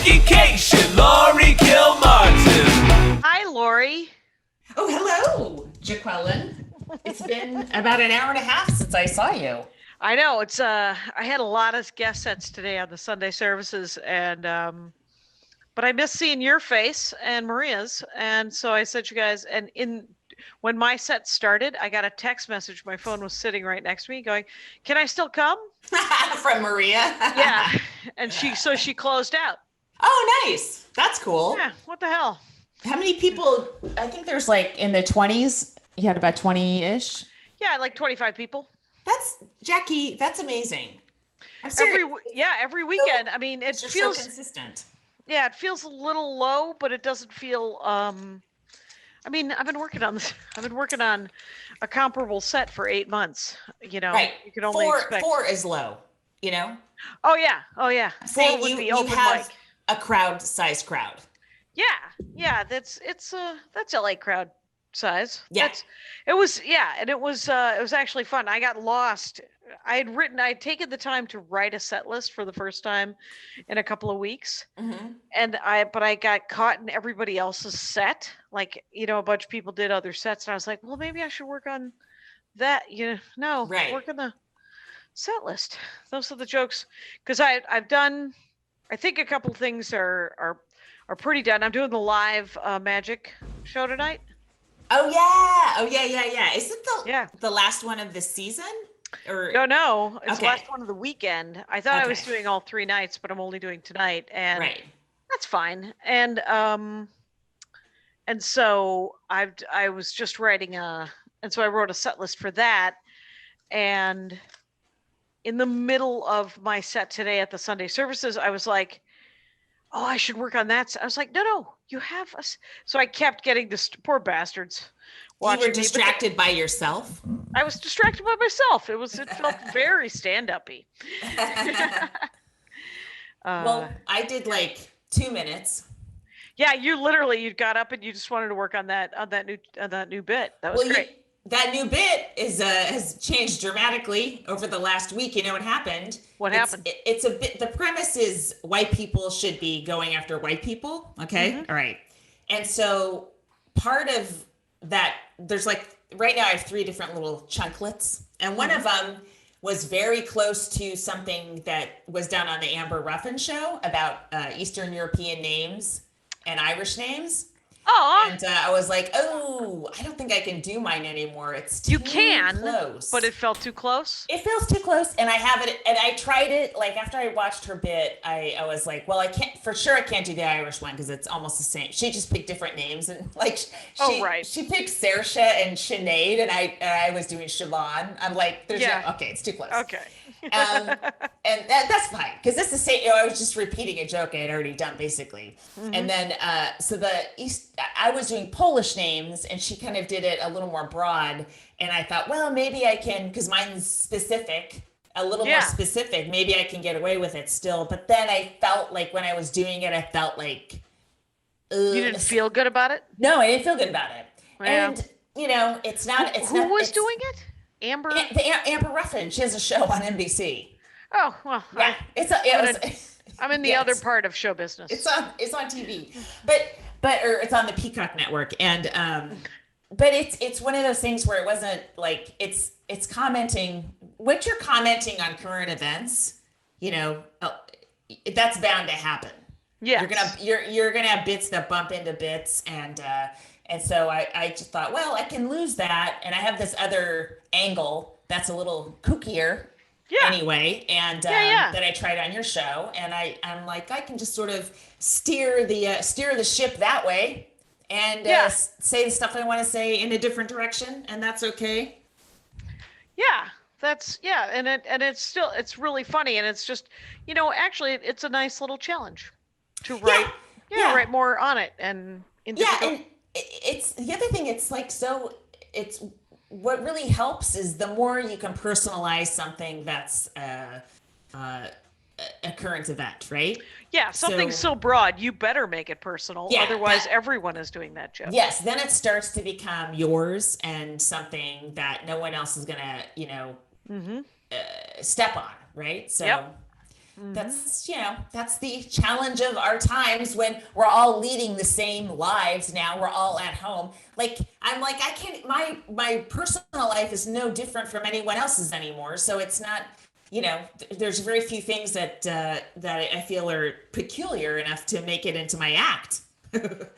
Education, Laurie Kilmartin. Hi, Laurie. Oh, hello, Jaqueline. It's been about an hour and a half since I saw you. I know it's I had a lot of guest sets today on the Sunday services, and but I missed seeing your face and Maria's, and so I said, you guys, and when my set started, I got a text message. My phone was sitting right next to me, going, "Can I still come?" From Maria. Yeah, and she closed out. Oh, nice. That's cool. Yeah, what the hell? How many people? I think there's like in the 20s. You had about 20-ish. Yeah, like 25 people. That's Jackie. That's amazing. I'm serious. Every weekend. I mean, it feels so consistent. Yeah, it feels a little low, but it doesn't feel. I mean, I've been working on this. I've been working on a comparable set for 8 months. You know, Right. You can only expect four is low. You know. Oh yeah. I'm saying Four would be you open have mic. a crowd-sized crowd. Yeah. That's LA crowd size. Yeah. It was actually fun. I got lost. I'd taken the time to write a set list for the first time in a couple of weeks. Mm-hmm. But I got caught in everybody else's set. Like, a bunch of people did other sets, and I was like, well, maybe I should work on that. Work on the set list. Those are the jokes. Because I've done, I think a couple things are pretty done. I'm doing the live magic show tonight. Oh yeah. Is it the last one of the season? Or No, it's okay. the last one of the weekend. I thought I was doing all 3 nights, but I'm only doing tonight, and that's fine. And so I was just writing and so I wrote a set list for that. And in the middle of my set today at the Sunday services, I was like, oh, I should work on that. I was like, no, you have us. So I kept getting this poor bastards. You were distracted by yourself? I was distracted by myself. It felt very stand-up-y. Well, I did like 2 minutes. Yeah, you got up and you just wanted to work on that new bit. That was great. That new bit has changed dramatically over the last week. You know what happened? What happened? It's a bit. The premise is white people should be going after white people. Okay, Mm-hmm. All right. And so part of that, there's like right now I have 3 different little chunklets, and one of them was very close to something that was done on the Amber Ruffin show about Eastern European names and Irish names. Oh, and I was like, oh, I don't think I can do mine anymore. It's too close. But it felt too close. It feels too close, and I have it. And I tried it. Like after I watched her bit, I was like, well, I can't for sure. I can't do the Irish one because it's almost the same. She just picked different names, and like she picked Saoirse and Sinead, and I was doing Siobhan. I'm like, okay, it's too close. Okay. And that's fine because this is the same. I was just repeating a joke I had already done basically, and then so I was doing Polish names, and she kind of did it a little more broad, and I thought, well, maybe I can, because mine's specific, a little more specific. Maybe I can get away with it still. But then I felt like when I was doing it, I felt like you didn't feel good about it. No, I didn't feel good about it. Yeah. And it's not. Who was doing it? Amber. Amber Ruffin. She has a show on NBC. Oh well. Yeah, I'm in the other part of show business. It's on TV, or it's on the Peacock network, and but it's one of those things where it wasn't like it's commenting. What you're commenting on current events, that's bound to happen. Yeah, you're gonna have bits that bump into bits, and so I just thought, well, I can lose that, and I have this other angle that's a little kookier. Yeah. Anyway, and that I tried on your show, and I'm like, I can just sort of steer the ship that way, and say the stuff I want to say in a different direction, and that's okay. Yeah, and it's really funny, and it's just, actually, it's a nice little challenge to write, write more on it, and and it's the other thing. It's like it's. What really helps is the more you can personalize something that's a current event, right? Yeah, something so broad, you better make it personal. Yeah, otherwise, everyone is doing that joke. Yes, then it starts to become yours and something that no one else is gonna, step on, right? So, That's, that's the challenge of our times when we're all leading the same lives now. We're all at home. Like, I'm like, I can't, my personal life is no different from anyone else's anymore. So it's not, there's very few things that I feel are peculiar enough to make it into my act.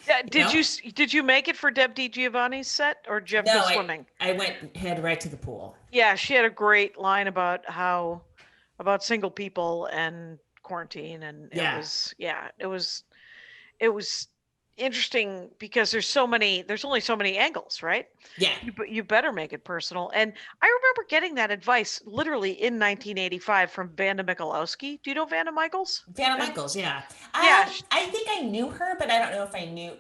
Yeah, did you make it for Deb DiGiovanni's set, or did you have to go swimming? I head right to the pool. Yeah, she had a great line about single people and quarantine, and it was interesting because there's only so many angles, right? Yeah. You better make it personal. And I remember getting that advice literally in 1985 from Vanda Michalowski. Do you know Vanda Michaels? Vanda Michaels, yeah. Yeah. I think I knew her, but I don't know if I knew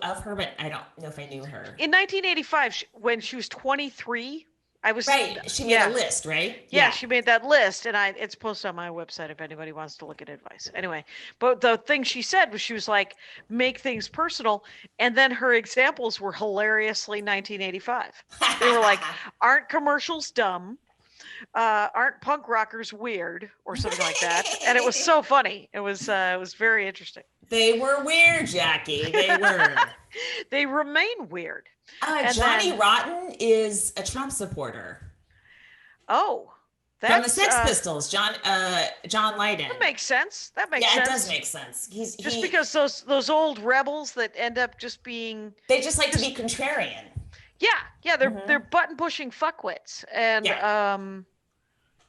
of her, but I don't know if I knew her. In 1985, when she was 23, She made a list, right? Yeah, she made that list, and it's posted on my website if anybody wants to look at advice. Anyway, but the thing she said was, she was like, make things personal, and then her examples were hilariously 1985. They were like, aren't commercials dumb? Aren't punk rockers weird, or something like that? And it was so funny. It was very interesting. They were weird, Jackie. They were. They remain weird. Johnny Rotten is a Trump supporter. Oh, from the Sex Pistols, John Lydon. That makes sense. Sense. Yeah, it does make sense. Because those old rebels that end up just being, they just like to be contrarian. Yeah, they're button pushing fuckwits, and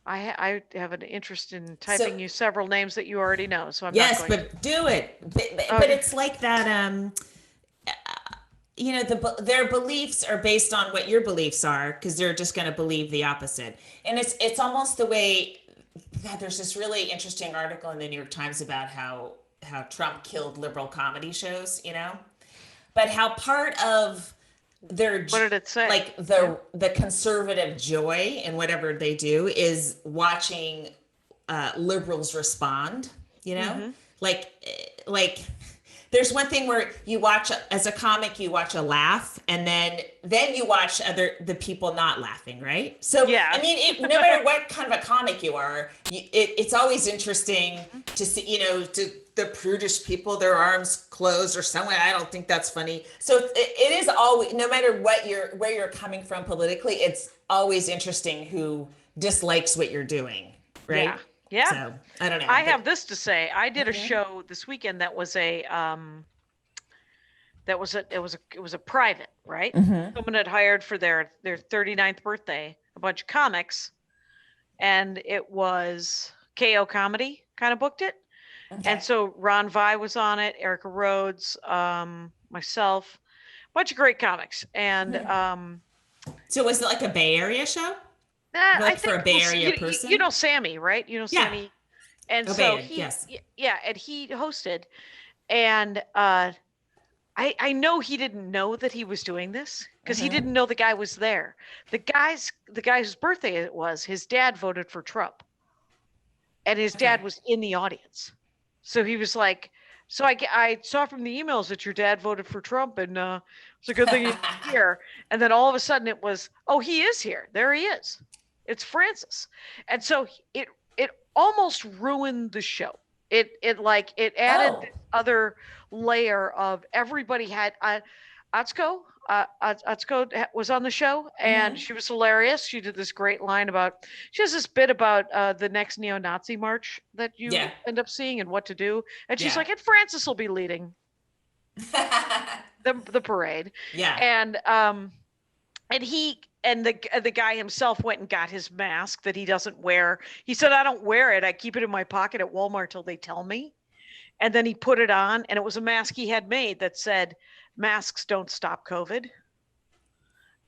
I have an interest in typing you several names that you already know, so I'm not going but do it. But it's like that. Their beliefs are based on what your beliefs are, because they're just going to believe the opposite. And it's almost the way that there's this really interesting article in the New York Times about how Trump killed liberal comedy shows, but how part of their, what did it say? Like the conservative joy in whatever they do is watching liberals respond, like there's one thing where you watch, as a comic, you watch a laugh, and then you watch the people not laughing, right? So, yeah. I mean, no matter what kind of a comic you are, it's always interesting to see, to the prudish people, their arms closed or something. I don't think that's funny. So it is always, no matter where you're coming from politically, it's always interesting who dislikes what you're doing, right? Yeah. So I don't know. I have this to say. I did a show this weekend that was a private, right? Someone had hired for their 39th birthday a bunch of comics, and it was KO Comedy kind of booked it. Okay. And so Ron Vai was on it, Erica Rhodes, myself, a bunch of great comics. And so was it like a Bay Area show? I think for a Bay Area person? You know Sammy, right? You know Sammy. And so he hosted. And I know he didn't know that he was doing this, because he didn't know the guy was there. The guy's whose birthday it was, his dad voted for Trump. And his dad was in the audience. So he was like, so I saw from the emails that your dad voted for Trump, and it's a good thing he's here. And then all of a sudden it was, oh, he is here. There he is. It's Francis. And so it almost ruined the show. It added this other layer of, everybody had Atsuko was on the show, and she was hilarious. She did this great line she has this bit about the next neo-Nazi march that you end up seeing and what to do. And she's like, and Francis will be leading the parade. Yeah. And the guy himself went and got his mask that he doesn't wear. He said, I don't wear it. I keep it in my pocket at Walmart till they tell me. And then he put it on, and it was a mask he had made that said, masks don't stop COVID.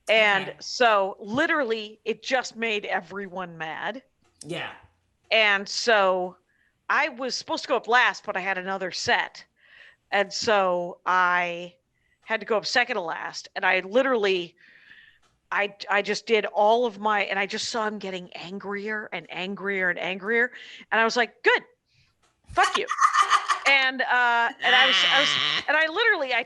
And so literally it just made everyone mad. Yeah. And so I was supposed to go up last, but I had another set. And so I had to go up second to last. And I literally, I just did all of and I just saw him getting angrier and angrier and angrier. And I was like, good, fuck you. And I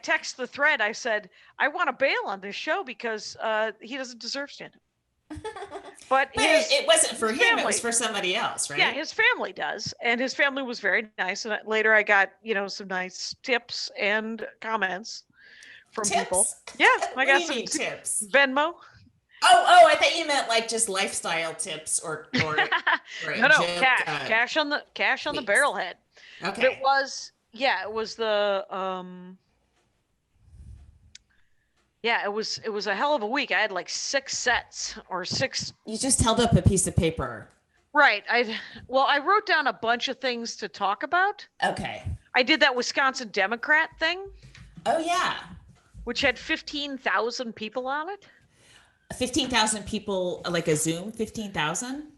text the thread. I said, I want to bail on this show because he doesn't deserve stand-up. But it wasn't for him, family. it was for somebody else, right? Yeah, his family does. And his family was very nice. And later I got, some nice tips and comments from people. Yeah, I got some tips. Venmo. Oh, I thought you meant like just lifestyle tips or no, cash on the barrelhead. Okay. But it was the it was a hell of a week. I had like 6 sets or 6. You just held up a piece of paper. Right. I wrote down a bunch of things to talk about. Okay. I did that Wisconsin Democrat thing. Oh yeah. Which had 15,000 people on it. 15,000 people, like a Zoom, 15,000?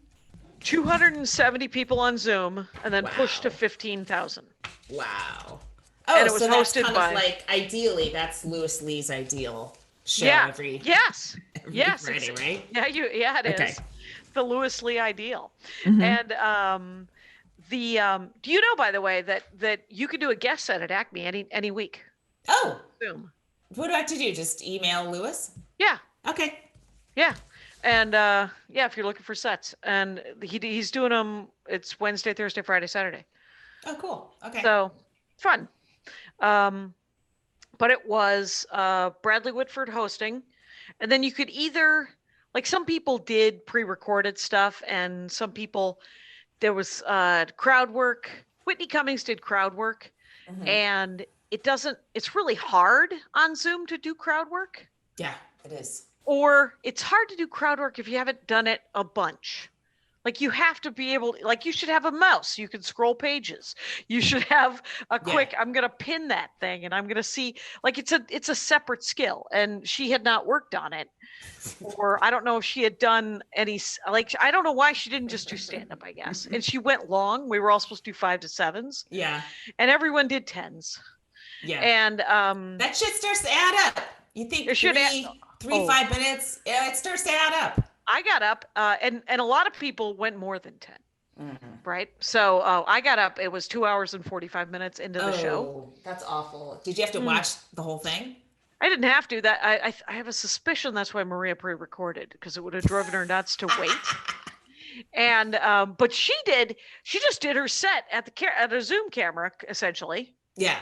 270 people on Zoom, and then pushed to 15,000. Wow. Oh, and it was hosted kind by. Of like, ideally, that's Louis Lee's ideal show every Friday, right? Yeah, it is. The Louis Lee ideal. Mm-hmm. And do you know, by the way, that you could do a guest set at Acme any week? Oh. Zoom. What do I have to do? Just email Louis? Yeah. Okay. Yeah. And if you're looking for sets, and he's doing them. It's Wednesday, Thursday, Friday, Saturday. Oh, cool. Okay. So fun. But it was Bradley Whitford hosting, and then you could either, like, some people did pre-recorded stuff, and some people, there was crowd work. Whitney Cummings did crowd work, and it's really hard on Zoom to do crowd work. Yeah, it is. Or it's hard to do crowd work if you haven't done it a bunch. Like, you have to be able, like, you should have a mouse. You can scroll pages. You should have a quick, I'm going to pin that thing and I'm going to see, like, it's a separate skill. And she had not worked on it. Or I don't know if she had done any, like, I don't know why she didn't just do stand-up, I guess. And she went long. We were all supposed to do 5 to 7s. Yeah. And everyone did 10s. Yeah. And that shit starts to add up. You think 5 minutes, it starts to add up. I got up, and a lot of people went more than 10, right? So I got up. It was 2 hours and 45 minutes into the show. That's awful. Did you have to watch the whole thing? I didn't have to. That I have a suspicion that's why Maria pre-recorded, because it would have driven her nuts to wait. And but she just did her set at a Zoom camera, essentially. Yeah.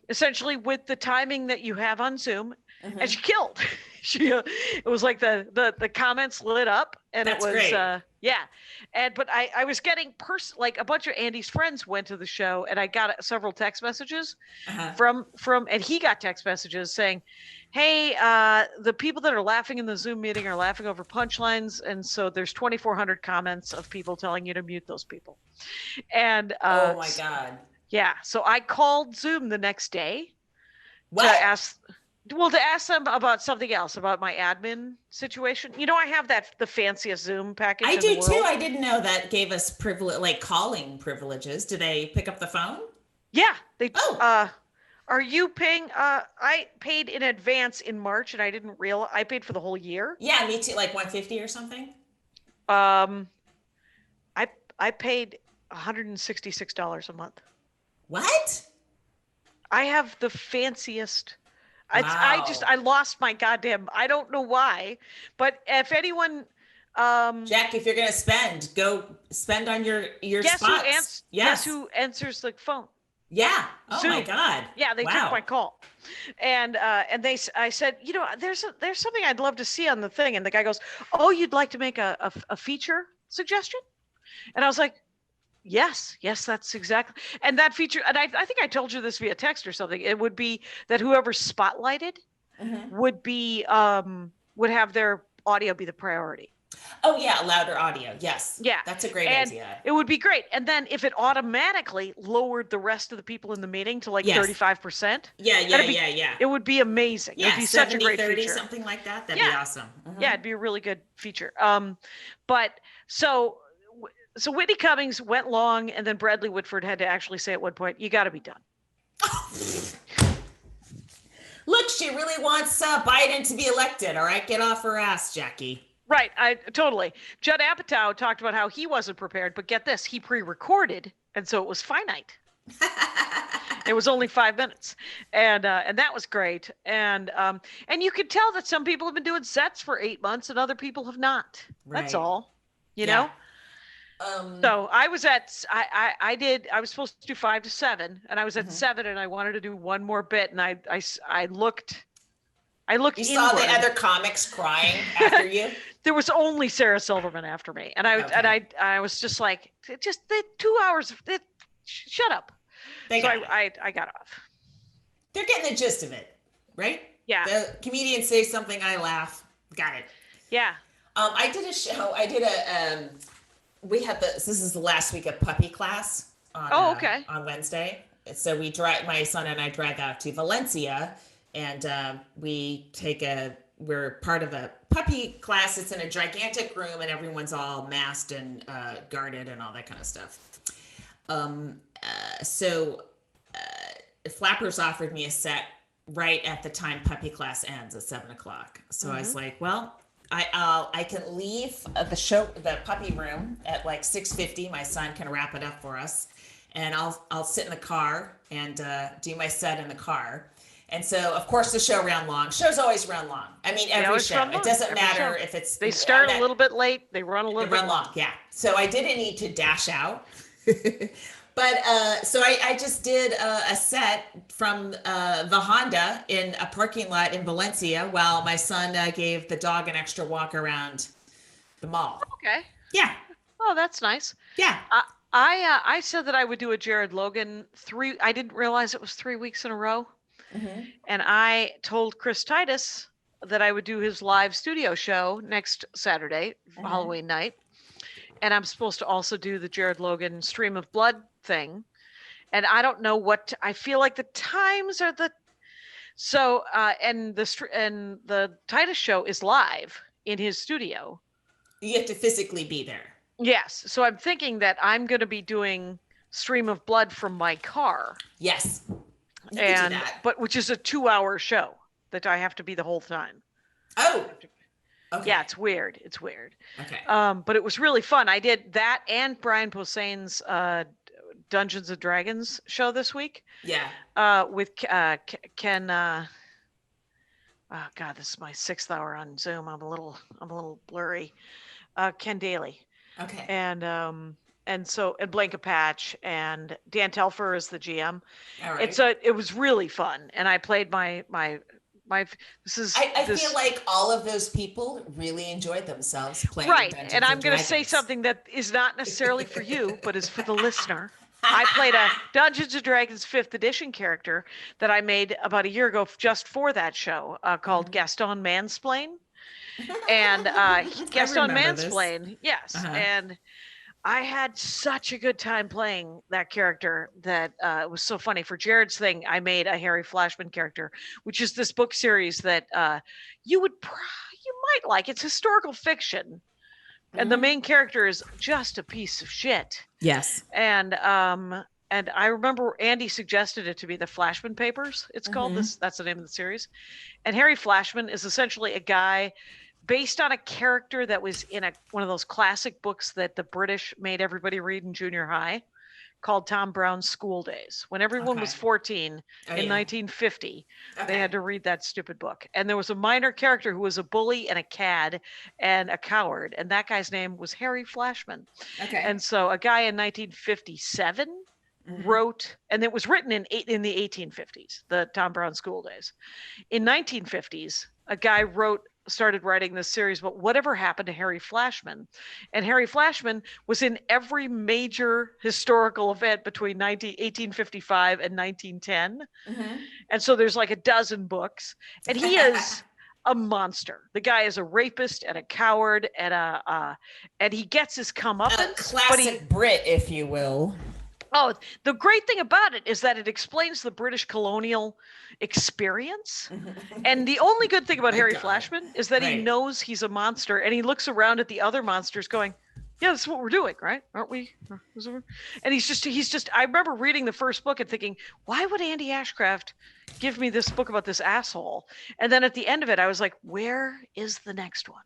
Essentially with the timing that you have on Zoom, and she killed. It was like the comments lit up, and that's it was great. but I was getting like a bunch of Andy's friends went to the show, and I got several text messages from and he got text messages saying, hey, the people that are laughing in the Zoom meeting are laughing over punchlines, and so there's 2,400 comments of people telling you to mute those people. And oh my God. Yeah, so I called Zoom the next day to ask them about something else, about my admin situation. You know, I have the fanciest Zoom package. I do too. I didn't know that gave us privilege, like calling privileges. Do they pick up the phone? Yeah, they. Are you paying? I paid in advance in March, and I didn't realize I paid for the whole year. Yeah, me too. Like $150 or something. I paid $166 a month. What? I have the fanciest. Wow. I lost my goddamn. I don't know why, but if anyone, Jack, if you're gonna spend, go spend on your spots. Guess who answers the phone? Yeah. Oh Zoom. My God. Yeah, they took my call, and I said, you know, there's something I'd love to see on the thing, and the guy goes, oh, you'd like to make a feature suggestion, and I was like, yes, that's exactly. And that feature, and I think I told you this via text or something. It would be that whoever spotlighted would have their audio be the priority. Oh yeah, louder audio. Yes. Yeah, that's a great idea. It would be great. And then if it automatically lowered the rest of the people in the meeting to like 35%. Yeah. It would be be it'd be such a great 30, feature. Something like that. That'd be awesome. Yeah, it'd be a really good feature. But so Whitney Cummings went long, and then Bradley Whitford had to actually say at one point, you got to be done. Look, she really wants Biden to be elected. All right, get off her ass, Jackie. Right, totally. Judd Apatow talked about how he wasn't prepared, but get this, he pre-recorded, and so it was finite. It was only 5 minutes, and that was great. And you could tell that some people have been doing sets for 8 months and other people have not. Right. That's all, you know. So I was I was supposed to do 5 to 7, and I was at 7, and I wanted to do one more bit, and I looked. You inward. Saw the other comics crying after you. There was only Sarah Silverman after me, and I was just like, just the 2 hours. Shut up. So I got off. They're getting the gist of it, right? Yeah. The comedians say something, I laugh. Got it. Yeah. I did a show. I did a. We had this is the last week of puppy class. On Wednesday. So my son and I drive out to Valencia, and we're part of a puppy class. It's in a gigantic room, and everyone's all masked and guarded and all that kind of stuff. So Flappers offered me a set right at the time puppy class ends at 7:00. So I was like, well, I can leave the puppy room at like 6:50. My son can wrap it up for us, and I'll sit in the car and do my set in the car. And so, of course, the show ran long. Shows always run long. I mean, every show. It doesn't matter if it's. They start a little bit late. They run a little bit long. Yeah. So I didn't need to dash out. But so I just did a set from the Honda in a parking lot in Valencia while my son gave the dog an extra walk around the mall. Okay. Yeah. Oh, that's nice. Yeah. I said that I would do a Jared Logan I didn't realize it was 3 weeks in a row. Mm-hmm. And I told Chris Titus that I would do his live studio show next Saturday, Halloween night. And I'm supposed to also do the Jared Logan Stream of Blood thing. And I don't know I feel like the times are and the Titus show is live in his studio. You have to physically be there. Yes. So I'm thinking that I'm going to be doing Stream of Blood from my car. Yes. But which is a 2-hour show that I have to be the whole time. Oh. Okay. Yeah, it's weird. Okay. But it was really fun. I did that and Brian Posehn's Dungeons and Dragons show this week. Yeah. With Ken. Oh God, this is my 6th hour on Zoom. I'm a little blurry. Ken Daly. Okay. And Blanca Patch and Dan Telfer is the GM. All right. It was really fun, and I played my. I feel like all of those people really enjoyed themselves playing. Right, Dungeons and I'm going to say something that is not necessarily for you, but is for the listener. I played a Dungeons and Dragons 5th edition character that I made about a year ago just for that show called Gaston Mansplain. And Gaston Mansplain, yes. And I had such a good time playing that character that it was so funny. For Jared's thing, I made a Harry Flashman character, which is this book series that you might like. It's historical fiction, and the main character is just a piece of shit. Yes. And I remember Andy suggested it to me, the Flashman Papers. It's called this. That's the name of the series. And Harry Flashman is essentially a guy based on a character that was in one of those classic books that the British made everybody read in junior high, called Tom Brown's School Days. When everyone was 14 in 1950, they had to read that stupid book. And there was a minor character who was a bully and a cad and a coward, and that guy's name was Harry Flashman. Okay. And so a guy in 1957 wrote, and it was written in the 1850s, the Tom Brown School Days. In 1950s, a guy started writing this series about whatever happened to Harry Flashman. And Harry Flashman was in every major historical event between 1855 and 1910. And so there's like a dozen books, and he is a monster. The guy is a rapist and a coward and he gets his comeuppance. Classic Brit, if you will. Oh, the great thing about it is that it explains the British colonial experience. And the only good thing about Harry Flashman is that he knows he's a monster, and he looks around at the other monsters going, yeah, this is what we're doing, right? Aren't we? And he's just, I remember reading the first book and thinking, why would Andy Ashcraft give me this book about this asshole? And then at the end of it, I was like, where is the next one?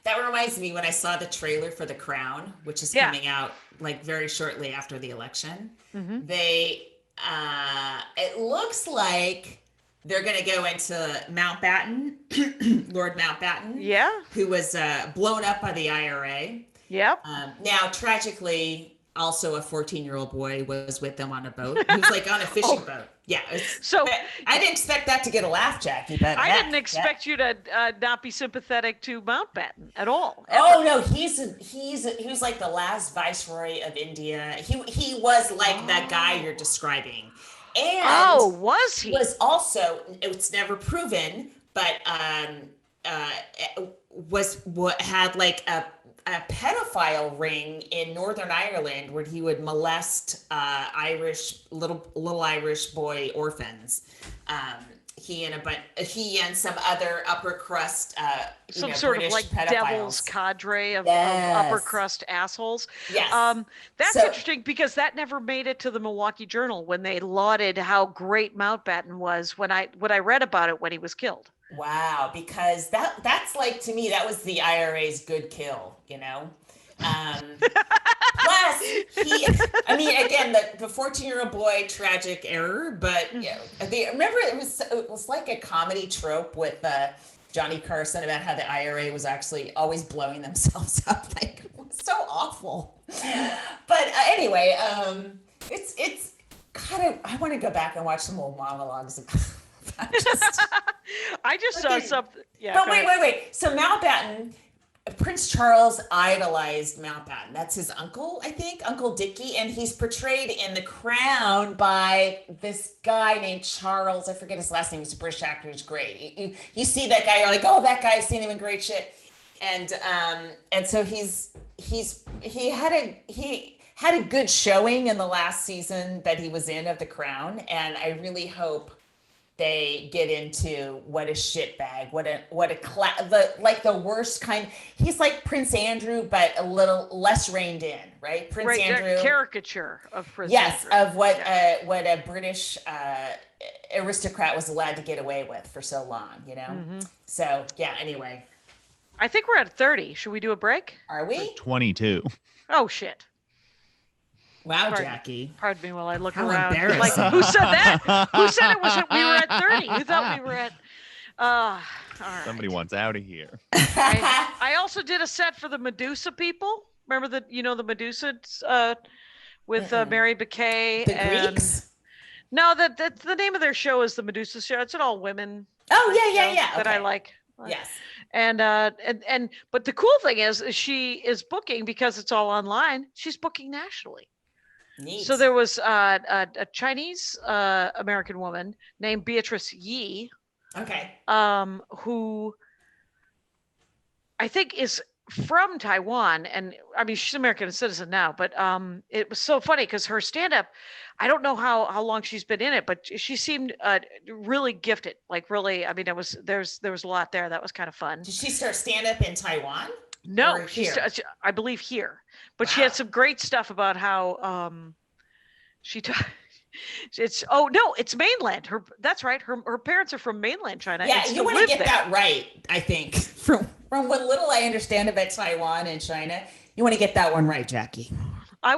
That reminds me when I saw the trailer for The Crown, which is coming out like very shortly after the election. it looks like they're going to go into Mountbatten, Lord Mountbatten. Yeah. Who was blown up by the IRA. Yep. Now, tragically, also a 14-year-old boy was with them on a boat. He was like on a fishing boat. Yeah. So I didn't expect that to get a laugh, Jackie. But I didn't expect you to not be sympathetic to Mountbatten at all. Ever. Oh no, he was like the last viceroy of India. He was like that guy you're describing. And was he? Was also, it's never proven, but was what had like a pedophile ring in Northern Ireland where he would molest little Irish boy orphans. He and some other upper crust, some sort British of like pedophiles. Devil's cadre of upper crust assholes. Yes. That's interesting because that never made it to the Milwaukee Journal when they lauded how great Mountbatten was when I read about it when he was killed. Wow, because that's like, to me, that was the IRA's good kill, you know? Plus, again, the 14-year-old boy, tragic error, but remember it was like a comedy trope with Johnny Carson about how the IRA was actually always blowing themselves up. Like, it was so awful. But anyway, it's kind of, I want to go back and watch some old monologues about I just saw something. Yeah. But wait. So Mountbatten, Prince Charles idolized Mountbatten. That's his uncle, I think, Uncle Dickie, and he's portrayed in The Crown by this guy named Charles. I forget his last name. He's a British actor. He's great. You see that guy, you're like, oh, that guy's seen him in great shit. And so he had a good showing in the last season that he was in of The Crown, and I really hope they get into what a shitbag, the worst kind. He's like Prince Andrew, but a little less reined in, right? Prince Andrew, caricature of Prince Andrew. Yes, of what a British aristocrat was allowed to get away with for so long, you know. Mm-hmm. So yeah. Anyway, I think we're at 30. Should we do a break? Are we? 22. Oh shit. Wow, Jackie. Pardon me while I look How around. Embarrassing. Like, who said that? Who said it was we were at 30? Who thought we were at all right. Somebody wants out of here. I also did a set for the Medusa people. Remember the Medusa with Mary Bakay the and Greeks? No, the name of their show is the Medusa Show. It's an all women. Oh yeah. That I like. Yes. And but the cool thing is she is booking because it's all online. She's booking nationally. Neat. So there was a Chinese American woman named Beatrice Yi. Okay. Who I think is from Taiwan, and I mean she's an American citizen now. But it was so funny because her stand-up, I don't know how long she's been in it, but she seemed really gifted. Like really, I mean, there was a lot there that was kind of fun. Did she start stand-up in Taiwan? No, I believe here. But she had some great stuff about how it's mainland. That's right. Her parents are from mainland China. Yeah, you want to get that right, I think. From what little I understand about Taiwan and China, you want to get that one right, Jackie. I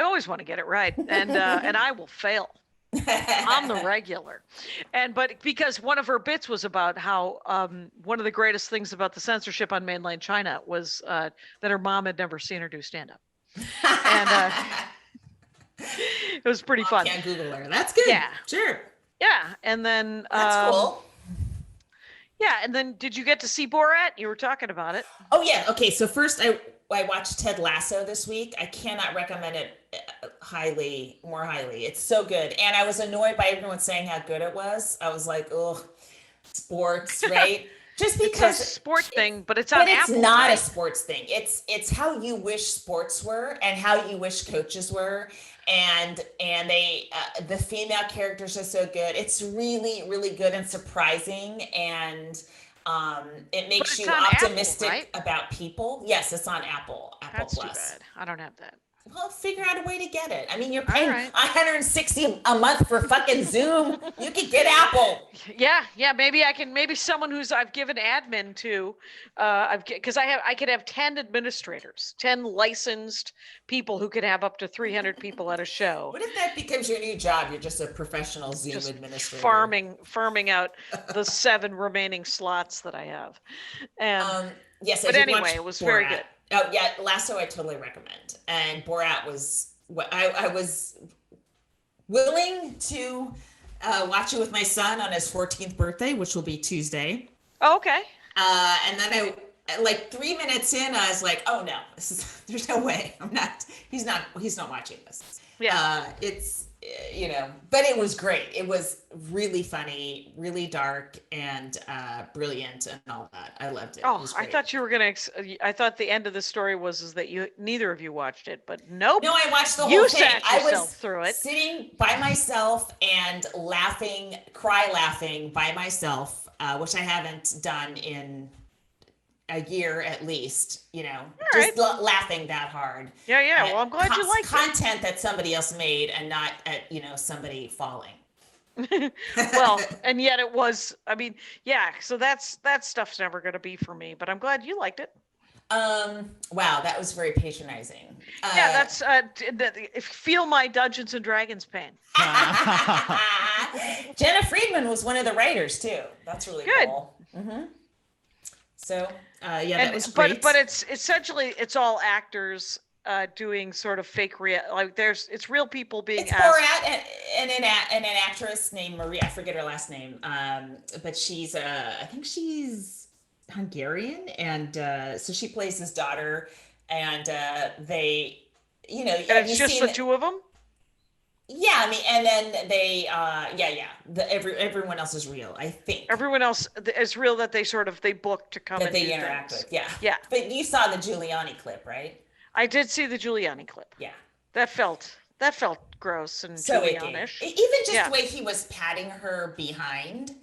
always want to get it right, and I will fail on the regular. But because one of her bits was about how one of the greatest things about the censorship on mainland China was that her mom had never seen her do stand-up. And it was pretty fun. Can't Google her. That's good. Yeah. Sure. Yeah. And then that's cool. Yeah. And then did you get to see Borat? You were talking about it. Oh yeah. Okay. So first I watched Ted Lasso this week. I cannot recommend it more highly. It's so good. And I was annoyed by everyone saying how good it was. I was like, ugh, sports, right? Just because it's a sport thing, but it's on Apple. But it's not a sports thing. It's how you wish sports were and how you wish coaches were. And they the female characters are so good. It's really, really good and surprising, and it makes you optimistic, Apple, right? about people. Yes, it's on Apple That's Plus. too bad. I don't have that. Well, figure out a way to get it. I mean, you're paying $160 a month for fucking Zoom. You could get Apple. Yeah. Maybe someone I've given admin to, because I could have 10 administrators, 10 licensed people who could have up to 300 people at a show. What if that becomes your new job? You're just a professional Zoom administrator. Farming out the 7 remaining slots that I have. And yes, but anyway, it was very good. Oh yeah, Lasso I totally recommend. And Borat was what I was willing to watch it with my son on his 14th birthday, which will be Tuesday. Oh, okay. And then like 3 minutes in, I was like, oh no, there's no way. He's not watching this. Yeah. It's, but it was great. It was really funny, really dark, and brilliant, and all that. I loved it. Oh, I thought you were gonna. I thought the end of the story was that neither of you watched it, but nope. No, I watched the whole you thing. Sat yourself I was through it, sitting by myself and laughing by myself, which I haven't done in a year at least, laughing that hard. Yeah. Well, I'm glad you liked content that somebody else made and not at, somebody falling. Well, and yet it was, so that stuff's never going to be for me, but I'm glad you liked it. Wow, that was very patronizing. That's feel my Dungeons and Dragons pain. Jenna Friedman was one of the writers too. That's really good. Cool. Mm-hmm. So, that was great. But it's essentially all actors doing sort of fake it's real people being asked. Borat and an actress named Maria. I forget her last name. But she's I think she's Hungarian, and so she plays his daughter, and they, And it's just the two of them. Yeah, and then they, everyone else is real, I think. Everyone else is real that they booked to come that and they interact things. with, yeah. Yeah. But you saw the Giuliani clip, right? I did see the Giuliani clip. Yeah. That felt gross and so Giuliani-ish. Even just the way he was patting her behind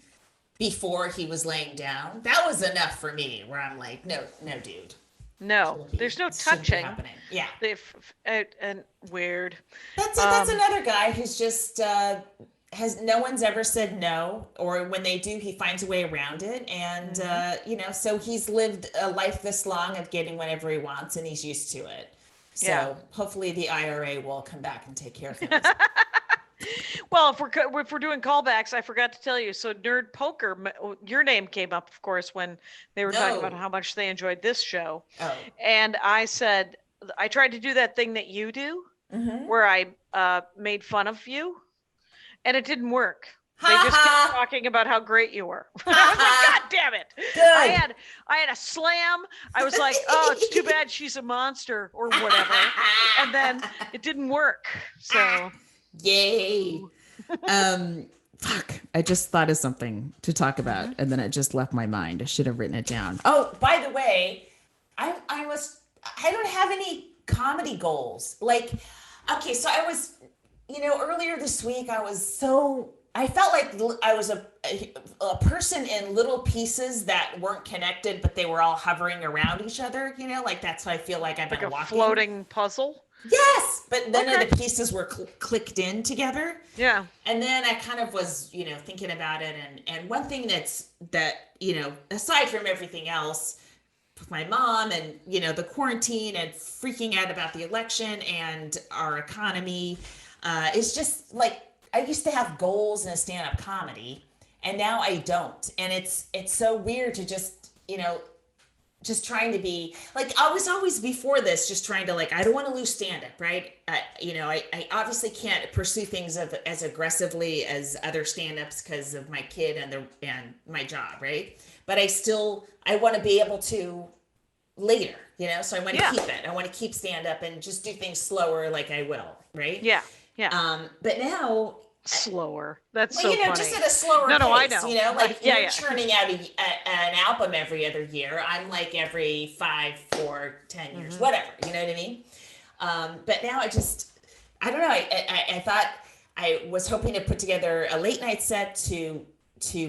before he was laying down, that was enough for me. Where I'm like, no, dude. No, there's no touching. Yeah. And weird. That's another guy who's just no one's ever said no, or when they do, he finds a way around it. And, so he's lived a life this long of getting whatever he wants, and he's used to it. So hopefully the IRA will come back and take care of him. Well, if we're doing callbacks, I forgot to tell you. So Nerd Poker, your name came up, of course, when they were talking about how much they enjoyed this show. Oh. And I said, I tried to do that thing that you do, where I made fun of you, and it didn't work. They just kept talking about how great you were. I was like, God damn it. Good. I had a slam. I was like, oh, it's too bad she's a monster or whatever. And then it didn't work. So... Yay. Fuck. I just thought of something to talk about, and then it just left my mind. I should have written it down. Oh, by the way, I don't have any comedy goals. Like, okay, so I was, earlier this week, I felt like I was a person in little pieces that weren't connected, but they were all hovering around each other, like that's how I feel like I've been walking. Like a floating puzzle? Yes, but none of the pieces were clicked in together. Yeah. And then I kind of was, thinking about it. And one thing that, aside from everything else, with my mom and, the quarantine and freaking out about the election and our economy, is just like, I used to have goals in a stand-up comedy, and now I don't. And it's so weird to just, just trying to be like, I was always before this, just trying to I don't want to lose stand-up, right? I obviously can't pursue things as aggressively as other stand-ups because of my kid and my job, right? But I want to be able to later, so I want to keep it. I want to keep stand-up and just do things slower like I will, right? Yeah. Yeah. But now slower. That's so funny. Just at a slower pace. I know. You're churning out an album every other year. I'm like every 5, 4, 10 years, whatever. You know what I mean? But now I don't know. I thought I was hoping to put together a late night set to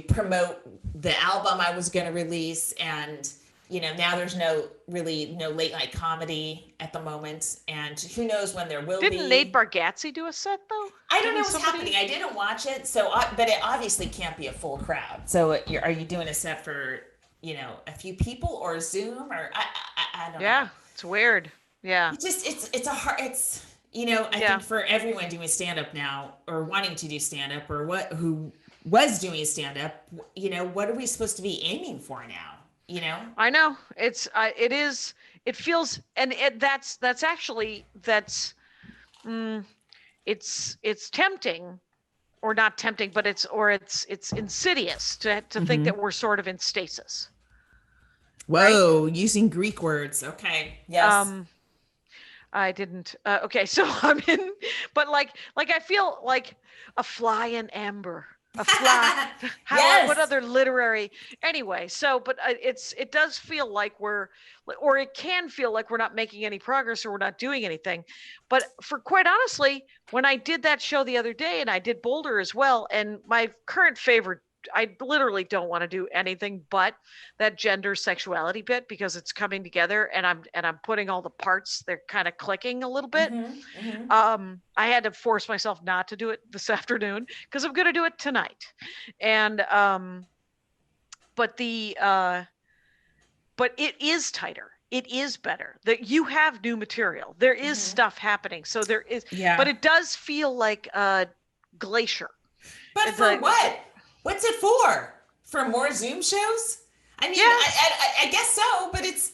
promote the album I was going to release, and now there's no late night comedy at the moment, and who knows when there will be. Didn't Nate Bargatze do a set though? I don't know what's happening. I didn't watch it, but it obviously can't be a full crowd. So are you doing a set for a few people or Zoom or I don't know. Yeah, it's weird. Yeah, it's a hard. I think for everyone doing stand up now or wanting to do stand up or who was doing stand up, what are we supposed to be aiming for now? I know it feels, and that's tempting, or not tempting, but it's insidious to think that we're sort of in stasis. Whoa, right? Using Greek words. Okay. Yes. I didn't. Okay, so I'm in, but like I feel like a fly in amber. A fly. Yes. What other literary? Anyway, but it does feel like it can feel like we're not making any progress or we're not doing anything. But for quite honestly, when I did that show the other day, and I did Boulder as well, and my current favorite, I literally don't want to do anything but that gender sexuality bit, because it's coming together and I'm putting all the parts, they're kind of clicking a little bit. I had to force myself not to do it this afternoon because I'm going to do it tonight. And but it is tighter. It is better that you have new material. There is stuff happening. So there is, but it does feel like a glacier. But it's for what? What's it for? For more Zoom shows? I mean, I guess so, but it's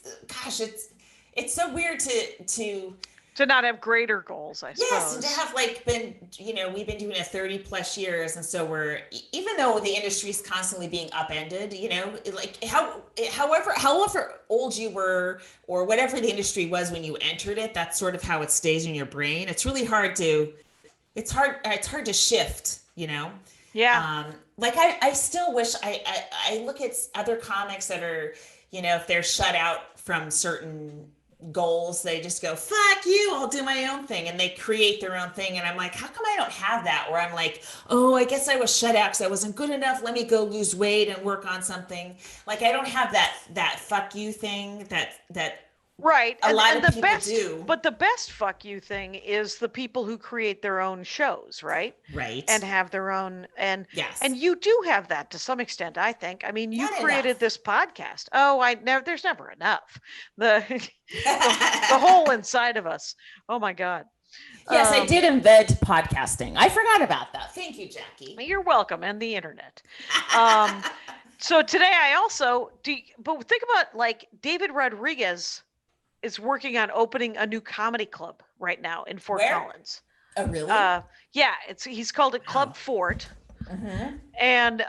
so weird to not have greater goals, I suppose. Yes, and to have we've been doing it 30 plus years, and so even though the industry is constantly being upended, however old you were or whatever the industry was when you entered it, that's sort of how it stays in your brain. It's really hard to shift, Yeah. I still wish I look at other comics that are, if they're shut out from certain goals, they just go, fuck you, I'll do my own thing. And they create their own thing. And I'm like, how come I don't have that? Where I'm like, oh, I guess I was shut out because I wasn't good enough. Let me go lose weight and work on something. Like, I don't have that fuck you thing that right. A lot of people do. But the best fuck you thing is the people who create their own shows, right? Right. And have their own, and yes. And you do have that to some extent, I think. I mean, you Not created enough. this podcast. Oh, there's never enough. The whole inside of us. Oh my God. Yes, I did invent podcasting. I forgot about that. Thank you, Jackie. You're welcome. And the internet. So today I also but think about David Rodriguez is working on opening a new comedy club right now in Fort Collins. Oh, really? Yeah, he's called it Club Fort. And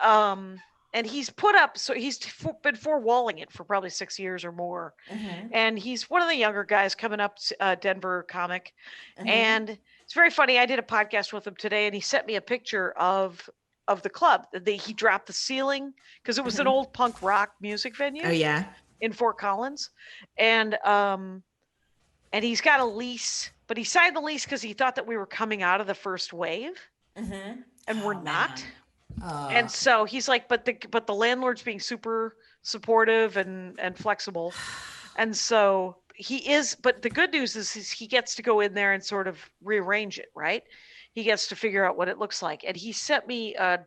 he's put up, so he's been four-walling it for probably 6 years or more. And he's one of the younger guys coming up, Denver comic. And it's very funny. I did a podcast with him today, and he sent me a picture of the club. He dropped the ceiling because it was an old punk rock music venue. Oh, yeah. In Fort Collins, and he's got a lease, but he signed the lease because he thought that we were coming out of the first wave, and we're not. And so he's like, but the landlord's being super supportive and flexible, and so he is. But the good news is he gets to go in there and sort of rearrange it, right? He gets to figure out what it looks like, and he sent me a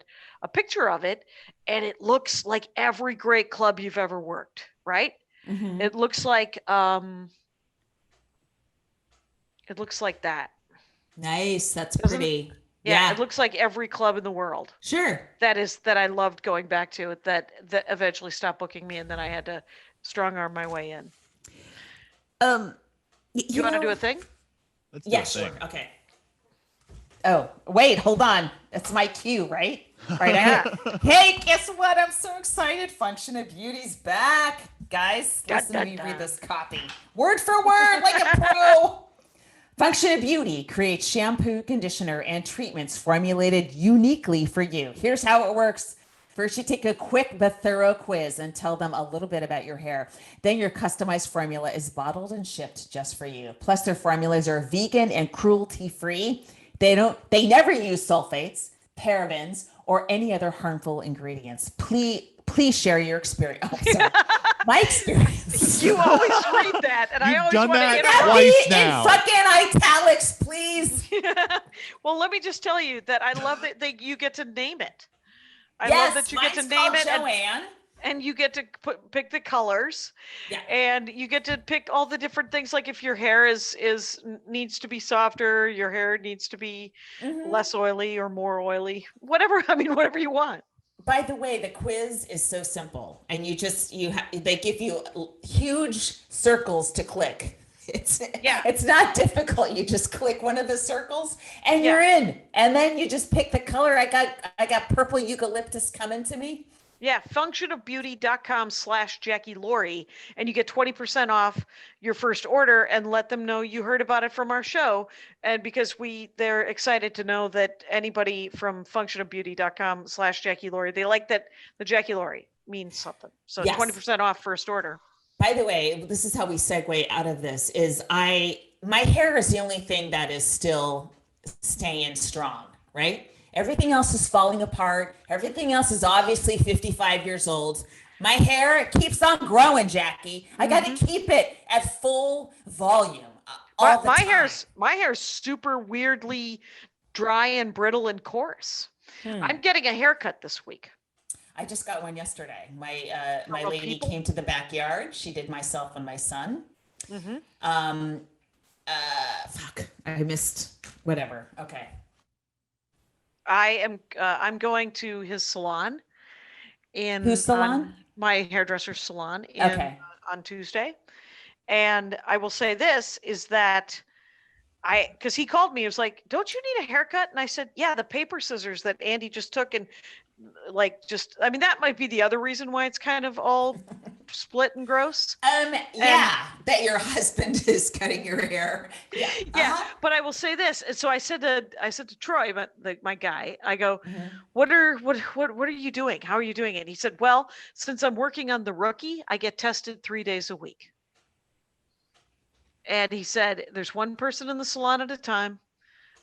picture of it, and it looks like every great club you've ever worked. Right? It looks like that. Nice. That's pretty. Yeah, it looks like every club in the world. Sure. That I loved going back to, that eventually stopped booking me, and then I had to strong arm my way in. You want to do a thing? Let's do a sure. thing. Okay. Oh, wait, hold on. That's my cue, right? Right. Hey, guess what? I'm so excited. Function of Beauty's back. Guys, listen to me read this copy. Word for word, like a pro. Function of Beauty creates shampoo, conditioner, and treatments formulated uniquely for you. Here's how it works. First, you take a quick but thorough quiz and tell them a little bit about your hair. Then your customized formula is bottled and shipped just for you. Plus, their formulas are vegan and cruelty-free. They never use sulfates, parabens, or any other harmful ingredients. Please please share your experience. Oh, sorry. My experience. You always read that, and I always done want to that interrupt. twice In now. fucking italics, please. Well, let me just tell you that I love that you get to name it. I Yes, love that you get to mine's name called it, Joanne. and you get to pick the colors, and you get to pick all the different things. Like if your hair needs to be softer, your hair needs to be less oily or more oily, whatever. I mean, whatever you want. By the way, the quiz is so simple, and they give you huge circles to click. It's not difficult. You just click one of the circles and you're in, and then you just pick the color. I got purple eucalyptus coming to me. Yeah, functionofbeauty.com/Jackie Laurie, and you get 20% off your first order, and let them know you heard about it from our show. And because they're excited to know that anybody from functionofbeauty.com/Jackie Laurie, they like that the Jackie Laurie means something. So 20% off first order. By the way, this is how we segue out of this is my hair is the only thing that is still staying strong, right? Everything else is falling apart. Everything else is obviously 55 years old. My hair keeps on growing, Jackie. I got to keep it at full volume all the time. My hair's super weirdly dry and brittle and coarse. I'm getting a haircut this week. I just got one yesterday. My lady came to the backyard. She did myself and my son. Fuck. I missed whatever. Okay. I'm going to his salon whose salon? My hairdresser's salon on Tuesday. And I will say this is that because he called me, he was like, "Don't you need a haircut?" And I said, "Yeah, the paper scissors that Andy just took and that might be the other reason why it's kind of all split and gross." That your husband is cutting your hair. But I will say this. And so I said to Troy, my guy, I go, what are you doing? How are you doing it? And he said, "Well, since I'm working on the rookie, I get tested 3 days a week." And he said, "There's one person in the salon at a time.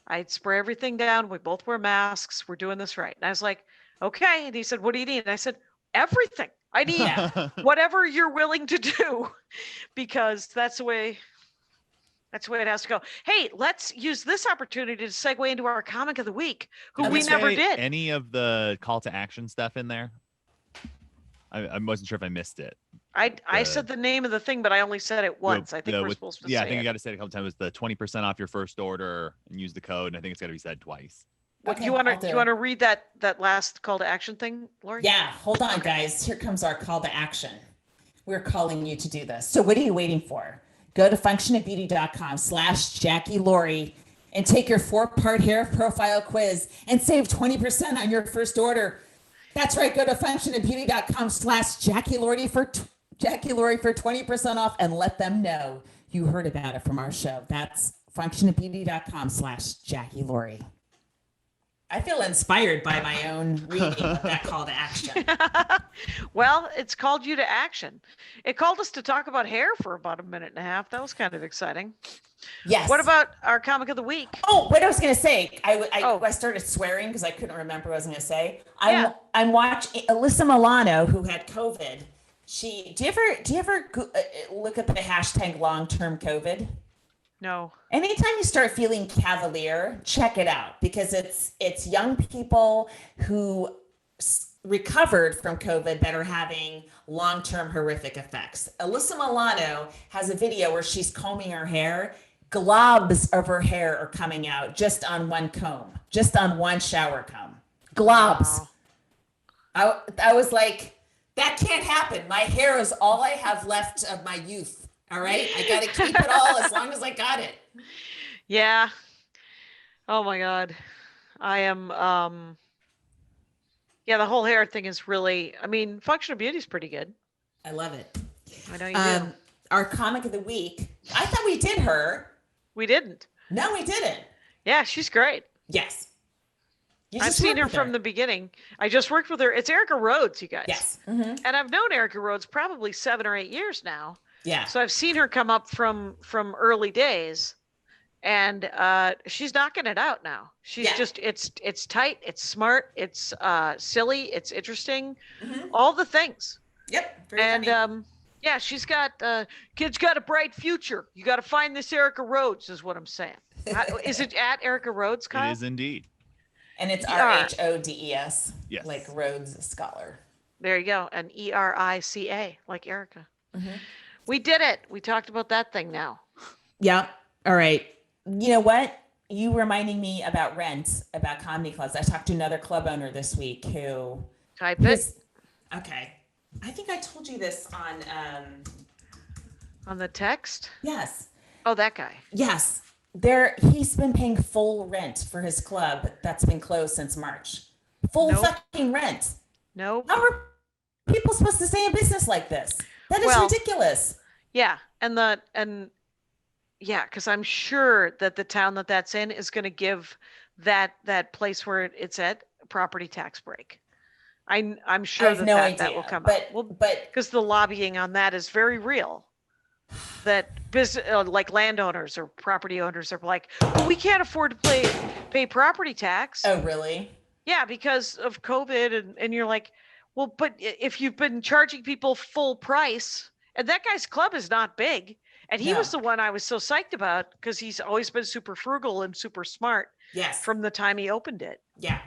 I'd spray everything down. We both wear masks. We're doing this right." And I was like, "Okay." And he said, "What do you need?" And I said, "Everything. I need whatever you're willing to do," because that's the way it has to go. Hey, let's use this opportunity to segue into our comic of the week, who we never did. Any of the call to action stuff in there? I wasn't sure if I missed it. I said the name of the thing, but I only said it once. I think we're supposed to say it. Yeah, I think you got to say it a couple times. It was the 20% off your first order and use the code. And I think it's got to be said twice. What, do you want to read that last call to action thing, Laurie? Yeah, hold on, guys. Here comes our call to action. We're calling you to do this. So what are you waiting for? Go to functionofbeauty.com/Jackie Laurie and take your 4-part hair profile quiz and save 20% on your first order. That's right. Go to functionofbeauty.com/Jackie Laurie for 20% off, and let them know you heard about it from our show. That's functionofbeauty.com/Jackie Laurie. I feel inspired by my own reading of that call to action. Well, it's called you to action. It called us to talk about hair for about a minute and a half. That was kind of exciting. Yes. What about our comic of the week? Oh, what I was going to say, I started swearing because I couldn't remember what I was going to say. I'm watching Alyssa Milano, who had COVID. Do you ever look at the hashtag long-term COVID? No. Anytime you start feeling cavalier, check it out, because it's young people who recovered from COVID that are having long-term horrific effects. Alyssa Milano has a video where she's combing her hair. Globs of her hair are coming out just on one comb, just on one shower comb. Globs. Wow. I was like, that can't happen. My hair is all I have left of my youth. All right. I got to keep it all as long as I got it. Yeah. Oh my God. I am, the whole hair thing is really, Function of Beauty is pretty good. I love it. I know you do. Our comic of the week. I thought we did her. We didn't. No, we didn't. Yeah. She's great. Yes. I've seen her from the beginning. I just worked with her. It's Erica Rhodes, you guys. Yes. Mm-hmm. And I've known Erica Rhodes probably 7 or 8 years now. Yeah. So I've seen her come up from early days, and she's knocking it out now. She's just it's tight, it's smart, it's silly, it's interesting, all the things. Yep. Very funny. Yeah, she's got kids got a bright future. You got to find this Erica Rhodes, is what I'm saying. Is it at Erica Rhodes, Kyle? It is indeed. And it's Rhodes, yes, like Rhodes Scholar. There you go, and ERICA, like Erica. We did it. We talked about that thing now. Yeah. All right. You know what? You reminding me about rent, about comedy clubs. I talked to another club owner this week who. Type it. Okay. I think I told you this on the text. Yes. Oh, that guy. Yes. He's been paying full rent for his club that's been closed since March. Full fucking rent. No. How are people supposed to stay in business like this? That is ridiculous. Yeah, because I'm sure that the town that's in is going to give that place where it's at a property tax break. I'm sure that will come up. But because the lobbying on that is very real. That like landowners or property owners are like, we can't afford to pay property tax. Oh, really? Yeah, because of COVID, and you're like, well, but if you've been charging people full price, and that guy's club is not big, and he was the one I was so psyched about because he's always been super frugal and super smart. Yes. From the time he opened it. Yeah.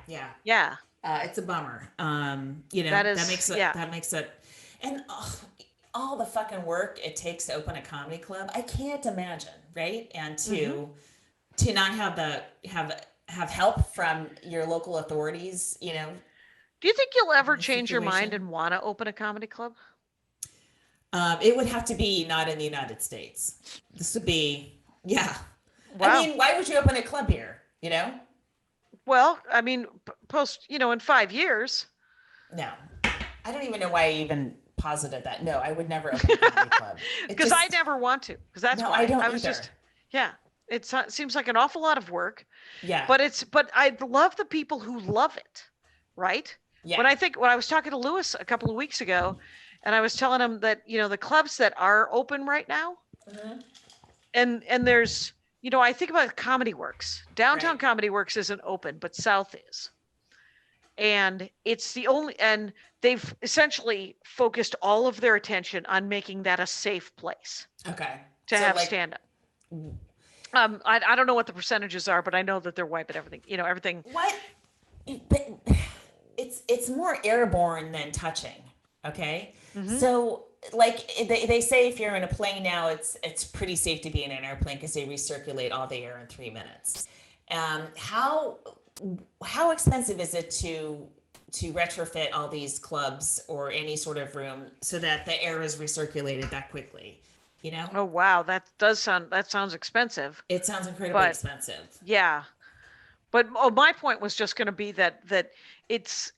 It's a bummer. That makes it, and all the fucking work it takes to open a comedy club. I can't imagine, right? And to not have help from your local authorities, Do you think you'll ever change your mind and want to open a comedy club? It would have to be not in the United States. This would be, yeah. Wow. I mean, why would you open a club here? Well, I mean, in 5 years. No, I don't even know why I even posited that. No, I would never open a comedy club. Because I never want to. Because that's why I was either. just, yeah. It seems like an awful lot of work. Yeah. But I love the people who love it, right? Yeah. When I was talking to Lewis a couple of weeks ago, and I was telling him that the clubs that are open right now, and there's I think about Comedy Works. Downtown Comedy Works isn't open, but South is, and it's the only, and they've essentially focused all of their attention on making that a safe place. Okay. To have stand up. I don't know what the percentages are, but I know that they're wiping everything. Everything. What? It's more airborne than touching. Okay. So they say if you're in a plane now, it's pretty safe to be in an airplane because they recirculate all the air in 3 minutes. How expensive is it to retrofit all these clubs or any sort of room so that the air is recirculated that quickly? Oh wow, that sounds expensive. It sounds incredibly expensive. Yeah, but my point was just going to be that it's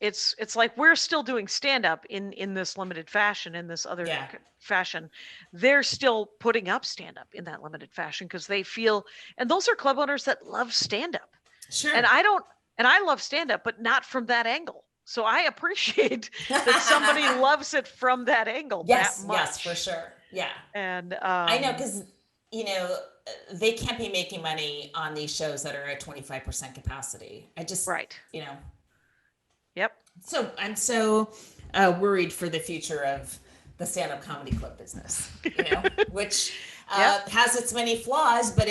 like we're still doing stand up in this limited fashion, in this other fashion. They're still putting up stand up in that limited fashion because they feel, and those are club owners that love stand up. Sure. And I love stand up, but not from that angle. So I appreciate that somebody loves it from that angle. Yes, that much. Yes, for sure. Yeah. And I know, because they can't be making money on these shows that are at 25% capacity. I just Yep. So I'm so worried for the future of the stand-up comedy club business, which has its many flaws, but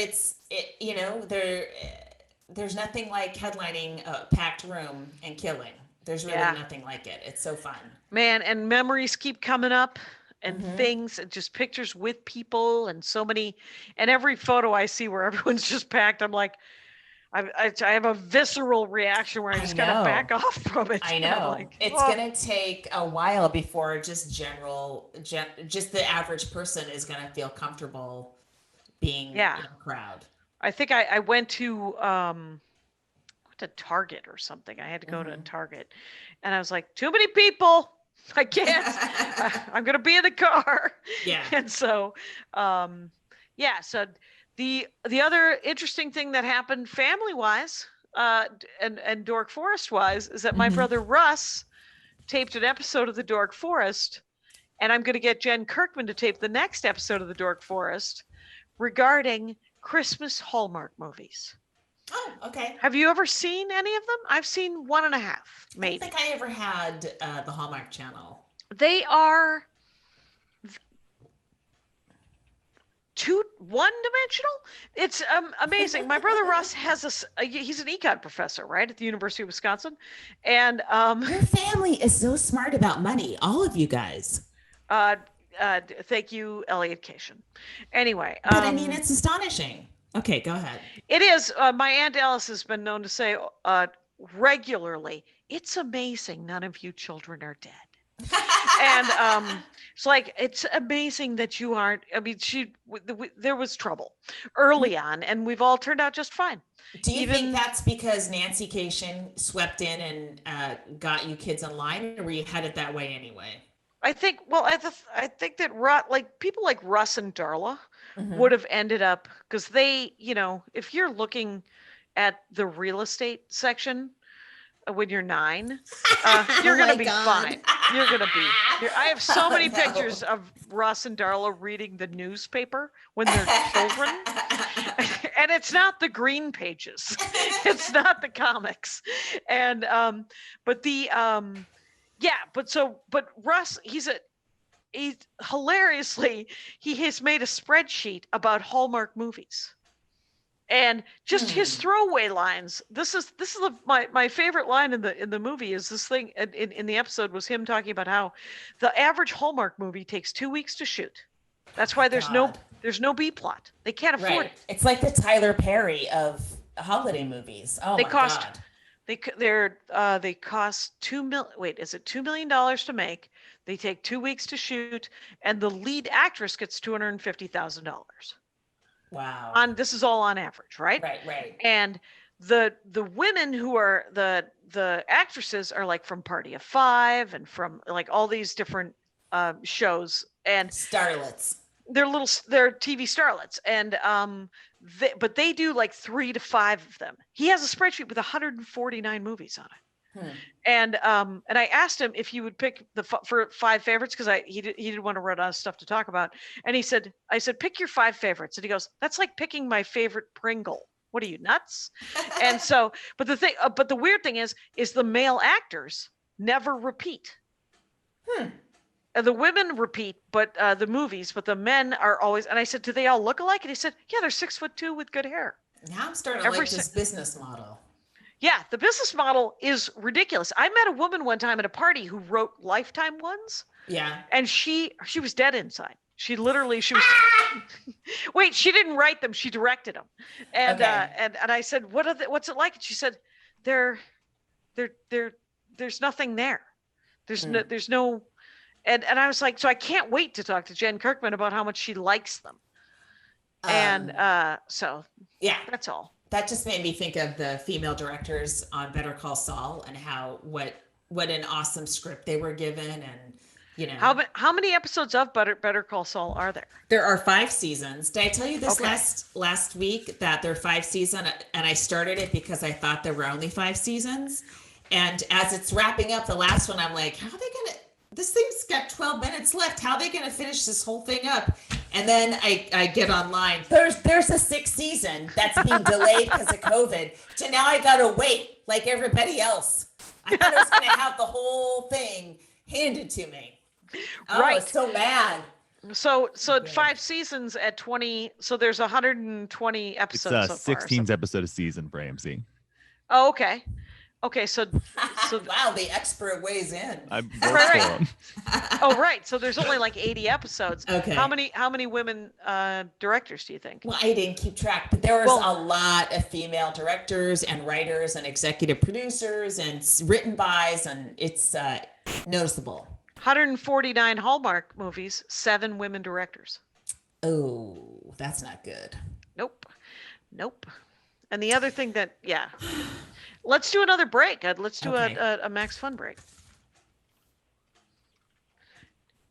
there's nothing like headlining a packed room and killing. There's really nothing like it. It's so fun. Man, and memories keep coming up. And things, and just pictures with people, and so many, and every photo I see where everyone's just packed, I'm like, I have a visceral reaction where I just gotta back off from it. I know. It's gonna take a while before just the average person is gonna feel comfortable being in a crowd. I think I went to Target or something. I had to go to Target, and I was like, too many people. I can't. I'm going to be in the car. Yeah. And so, so the other interesting thing that happened family-wise and Dork Forest-wise is that my brother Russ taped an episode of the Dork Forest, and I'm going to get Jen Kirkman to tape the next episode of the Dork Forest regarding Christmas Hallmark movies. Oh, okay. Have you ever seen any of them? I've seen 1.5, maybe. I don't think I ever had the Hallmark Channel. They are one-dimensional. It's amazing. My brother Russ has he's an econ professor, right, at the University of Wisconsin, and your family is so smart about money, all of you guys. Thank you, Elliot Cation. Anyway, but I mean, it's astonishing. Okay, go ahead. It is. My Aunt Alice has been known to say regularly, "It's amazing none of you children are dead." And it's like, it's amazing that you aren't. I mean, there was trouble early on, and we've all turned out just fine. Do you think that's because Nancy Cation swept in and got you kids in line, or were you headed that way anyway? I think. Well, I think that people like Russ and Darla would have ended up, because they, if you're looking at the real estate section when you're 9, you're going to be fine. You're going to be. I have so many pictures of Russ and Darla reading the newspaper when they're children. And it's not the green pages. It's not the comics. And, but Russ, he's hilariously, he has made a spreadsheet about Hallmark movies. And just his throwaway lines. This is my favorite line in the movie is this thing in the episode was him talking about how the average Hallmark movie takes 2 weeks to shoot. That's why there's no B plot. They can't afford it. It's like the Tyler Perry of holiday movies. Oh my God. They cost $2 million to make. They take 2 weeks to shoot, and the lead actress gets $250,000. Wow. This is all on average, right? Right. And the women who are the actresses are like from Party of Five and from like all these different shows and starlets. They're TV starlets, and but they do like 3 to 5 of them. He has a spreadsheet with 149 movies on it. And I asked him if he would pick for 5 favorites, because he didn't want to run out of stuff to talk about. And I said, pick your 5 favorites. And he goes, that's like picking my favorite Pringle. What are you, nuts? And so, but the weird thing is the male actors never repeat. The women repeat, but the movies, but the men are always. And I said, do they all look alike? And he said, yeah, they're 6'2" with good hair. Now I'm starting to like this business model. Yeah, the business model is ridiculous. I met a woman one time at a party who wrote Lifetime ones. Yeah. And she was dead inside. She was wait, she didn't write them, she directed them. And and I said, what's it like? And she said, there's nothing there. There's no and I was like, so I can't wait to talk to Jen Kirkman about how much she likes them. And so yeah, that's all. That just made me think of the female directors on Better Call Saul and what an awesome script they were given, and how many episodes of Better Call Saul are there? There are 5 seasons. Did I tell you this last week that there are 5 seasons? And I started it because I thought there were only 5 seasons. And as it's wrapping up the last one, I'm like, how are they gonna? This thing's got 12 minutes left. How are they gonna finish this whole thing up? And then I get online. There's a 6th season that's being delayed because of COVID. So now I gotta wait like everybody else. I thought I was gonna have the whole thing handed to me. Oh, I was so mad. So 5 seasons at 20. So there's 120 episodes. It's so 16 episode a season for AMC. Oh, okay. Okay, so wow, the expert weighs in. Right. Oh, right. So there's only like 80 episodes. Okay. How many women directors do you think? Well, I didn't keep track, but there was a lot of female directors and writers and executive producers and written bys, and it's noticeable. 149 Hallmark movies, 7 women directors. Oh, that's not good. Nope. And the other thing that, yeah. Let's do another break. Let's do a Max Fun break.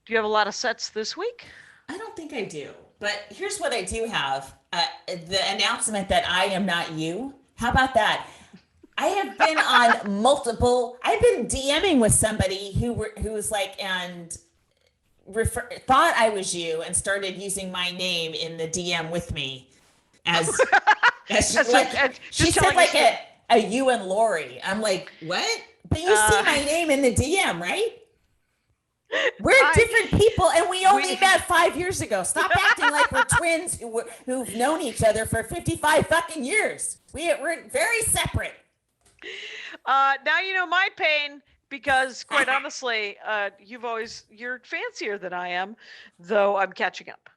Do you have a lot of sets this week? I don't think I do. But here's what I do have. The announcement that I am not you. How about that? I have been on multiple. I've been DMing with somebody who was like, and thought I was you and started using my name in the DM with me. as she said like a you and Laurie. I'm like, what? But you see my name in the DM, right? We're different people, and we only met 5 years ago. Stop acting like we're twins who've known each other for 55 fucking years. We're very separate. Now you know my pain, because quite honestly, you're fancier than I am, though I'm catching up.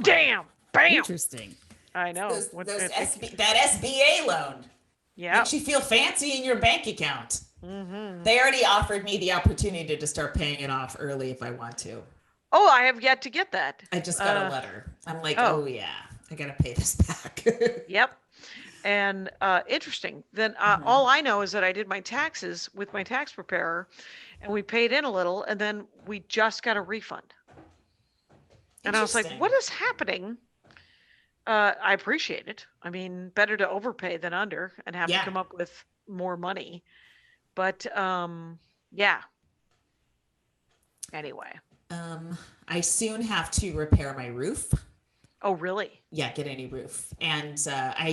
Damn. Bam. Interesting. I know. That SBA loan. Yeah. Makes you feel fancy in your bank account. Mm-hmm. They already offered me the opportunity to start paying it off early if I want to. Oh, I have yet to get that. I just got a letter. I'm like, oh yeah, I got to pay this back. Yep. And interesting. Then all I know is that I did my taxes with my tax preparer, and we paid in a little, and then we just got a refund. And I was like, what is happening? I appreciate it. I mean, better to overpay than under and have to come up with more money. But yeah. Anyway. I soon have to repair my roof. Oh, really? Yeah, get a new roof. And I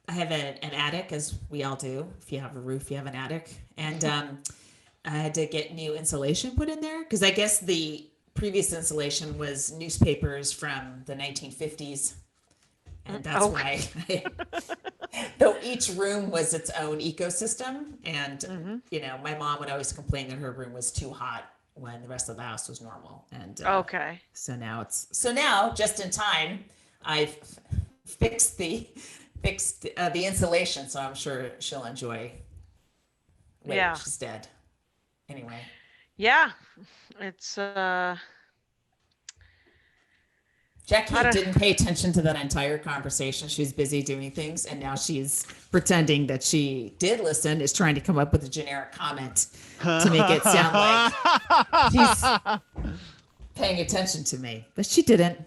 have an attic, as we all do. If you have a roof, you have an attic. And I had to get new insulation put in there, because I guess the previous insulation was newspapers from the 1950s. And that's why, though each room was its own ecosystem. And, you know, my mom would always complain that her room was too hot when the rest of the house was normal. And so now just in time, I've fixed the insulation. So I'm sure she'll enjoy. She's dead. Anyway. Yeah, it's Jackie didn't pay attention to that entire conversation. She was busy doing things, and now she's pretending that she did listen, is trying to come up with a generic comment to make it sound like she's paying attention to me. But she didn't.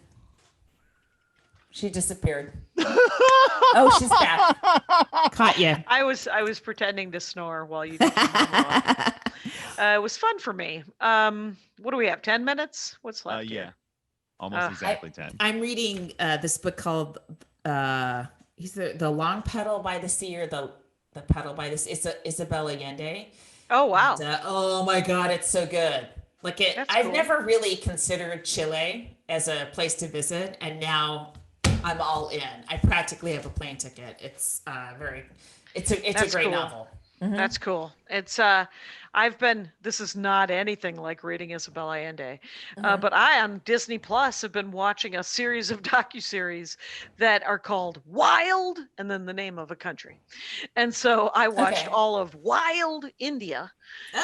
She disappeared. Oh, she's back. Caught you. I was pretending to snore while you did the it was fun for me. What do we have? 10 minutes? What's left? Yeah. Almost exactly 10. I'm reading this book called The Long Pedal by the Sea, or the Pedal by the Sea. It's Isabel Allende. Oh, wow. And, oh my God, it's so good. Like I've never really considered Chile as a place to visit, and now I'm all in. I practically have a plane ticket. It's a great novel. Mm-hmm. That's cool. It's this is not anything like reading Isabel Allende, but I on Disney Plus have been watching a series of docuseries that are called Wild and then the name of a country. And so I watched all of Wild India,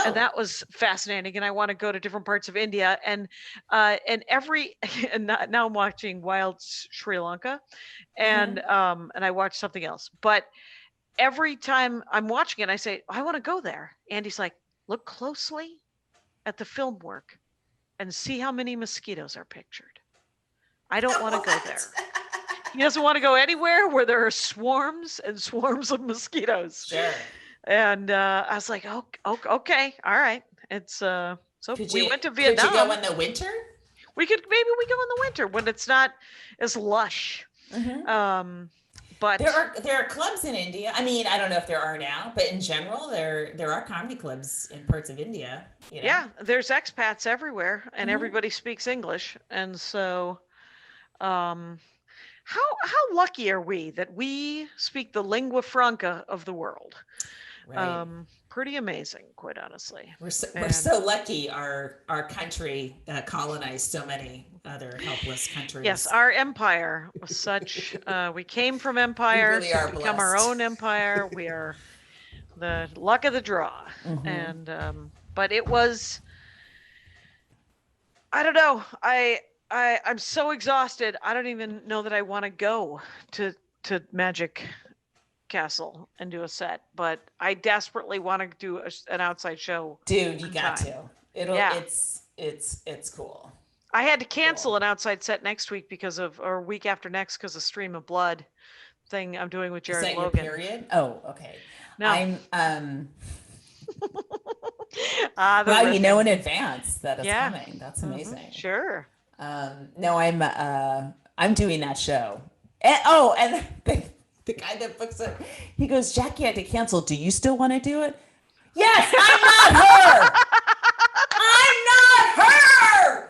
and that was fascinating. And I want to go to different parts of India, and now I'm watching Wild Sri Lanka, and I watched something else, but every time I'm watching it, I say, I want to go there. Andy's like, look closely at the film work and see how many mosquitoes are pictured. I don't want to go there. He doesn't want to go anywhere where there are swarms and swarms of mosquitoes. Sure. And I was like, okay, all right. It's we went to Vietnam. Could you go in the winter? Maybe we go in the winter when it's not as lush. Mm-hmm. But there are clubs in India. I mean, I don't know if there are now, but in general, there are comedy clubs in parts of India. You know? Yeah, there's expats everywhere, and everybody speaks English. And so, how lucky are we that we speak the lingua franca of the world? Right. Pretty amazing, quite honestly. We're so lucky. Our country colonized so many other helpless countries. Yes, our empire was such. We came from empire we really to become our own empire. We are the luck of the draw, and but it was. I don't know. I'm so exhausted. I don't even know that I want to go to Magic Castle and do a set, but I desperately want to do an outside show. Dude, you got to. It's cool. I had to cancel an outside set next week or week after next because of Stream of Blood thing I'm doing with Jared Logan. Your period? Oh, okay. No. I'm wow, you know in advance that it's coming. That's amazing. Sure. No, I'm I'm doing that show. And the guy that books it, he goes, Jackie had to cancel. Do you still want to do it? Yes, I'm not her. I'm not her.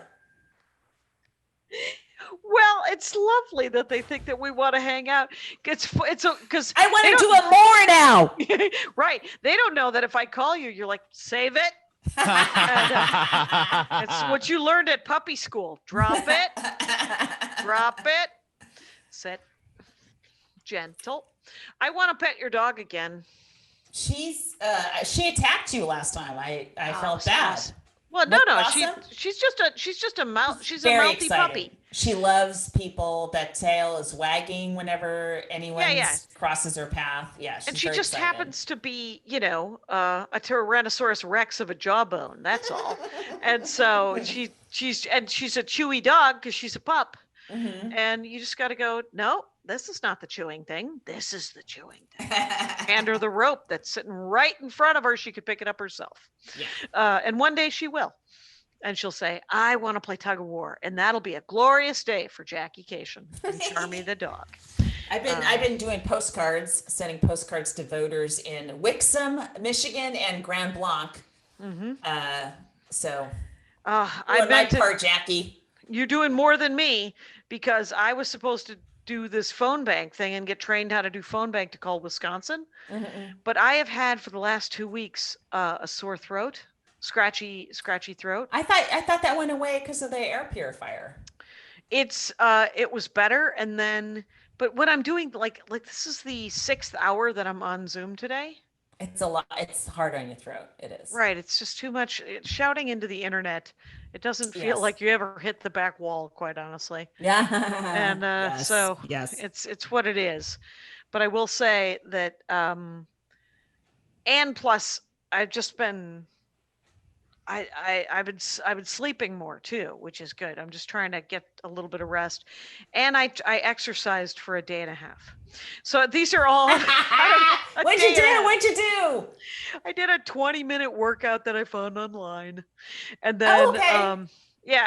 Well, it's lovely that they think that we want to hang out. It's because I want to do it more now. Right. They don't know that if I call you, you're like, save it. It's what you learned at puppy school. Drop it. Drop it. Sit. Gentle. I want to pet your dog again. She attacked you last time. I felt bad. Awesome. Well, no. She's just a mouth. She's a mouthy puppy. She loves people. That tail is wagging whenever anyone crosses her path. Yeah, she's and she very just excited. happens to be, a Tyrannosaurus Rex of a jawbone. That's all. And so she's a chewy dog because she's a pup. Mm-hmm. And you just got to go, no, this is not the chewing thing. This is the chewing thing. Hand her the rope that's sitting right in front of her. She could pick it up herself. Yeah. And one day she will. And she'll say, I want to play tug of war. And that'll be a glorious day for Jackie Cation and Charmy the dog. I've been doing postcards, sending postcards to voters in Wixom, Michigan, and Grand Blanc. Mm-hmm. I my part, Jackie. You're doing more than me because I was supposed to do this phone bank thing and get trained how to do phone bank to call Wisconsin. Mm-hmm. But I have had for the last 2 weeks a sore throat, scratchy throat. I thought that went away because of the air purifier. It was better, and then but what I'm doing like this is the 6th hour that I'm on Zoom today. It's a lot. It's hard on your throat. It is. Right. It's just too much shouting into the internet. It doesn't feel like you ever hit the back wall, quite honestly. Yeah. And so it's what it is. But I will say that, and plus I've just been, I've been sleeping more too, which is good. I'm just trying to get a little bit of rest, and I exercised for a day and a half. So these are all. What'd you do? I did a 20-minute workout that I found online, and then